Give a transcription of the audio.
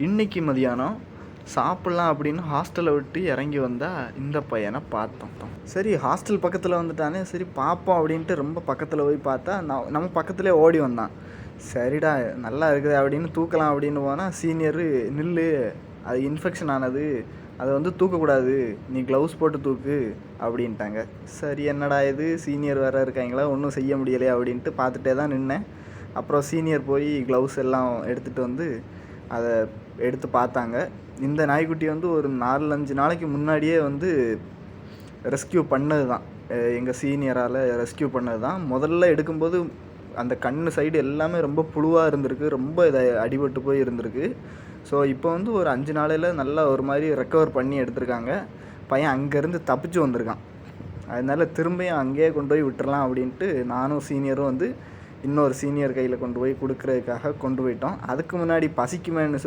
இன்னைக்கு மதியானம் சாப்பிட்லாம் அப்படின்னு ஹாஸ்டலை விட்டு இறங்கி வந்தால் இந்த பையனை பார்த்தோம். சரி ஹாஸ்டல் பக்கத்தில் வந்துட்டானே, சரி பார்ப்போம் அப்படின்ட்டு ரொம்ப பக்கத்தில் போய் பார்த்தா நம்ம பக்கத்துலேயே ஓடி வந்தான். சரிடா நல்லா இருக்குது அப்படின்னு தூக்கலாம் அப்படின்னு போனால் சீனியரு நில்லு, அது இன்ஃபெக்ஷன் ஆனது, அதை வந்து தூக்கக்கூடாது, நீ க்ளவுஸ் போட்டு தூக்கு அப்படின்ட்டாங்க. சரி என்னடா இது சீனியர் வேறு இருக்காங்களா, ஒன்றும் செய்ய முடியலையா அப்படின்ட்டு பார்த்துட்டே தான் நின்னேன். அப்புறம் சீனியர் போய் க்ளவுஸ் எல்லாம் எடுத்துகிட்டு வந்து அதை எடுத்து பார்த்தாங்க. இந்த நாய்க்குட்டி வந்து ஒரு 4-5 நாளைக்கு முன்னாடியே வந்து ரெஸ்க்யூ பண்ணது தான், எங்கள் சீனியரால் ரெஸ்க்யூ பண்ணது தான். முதல்ல எடுக்கும்போது அந்த கண் சைடு எல்லாமே ரொம்ப புழுவாக இருந்திருக்கு, ரொம்ப இதை அடிபட்டு போய் இருந்திருக்கு. ஸோ இப்போ வந்து ஒரு 5 நாளையில் நல்லா ஒரு மாதிரி ரெக்கவர் பண்ணி எடுத்திருக்காங்க. பையன் அங்கேருந்து தப்பிச்சு வந்திருக்கான். அதனால திரும்பியும் அங்கேயே கொண்டு போய் விட்டுறலாம் அப்படின்ட்டு நானும் சீனியரும் வந்து இன்னொரு சீனியர் கையில் கொண்டு போய் கொடுக்குறதுக்காக கொண்டு போயிட்டோம். அதுக்கு முன்னாடி பசிக்குமேன்னு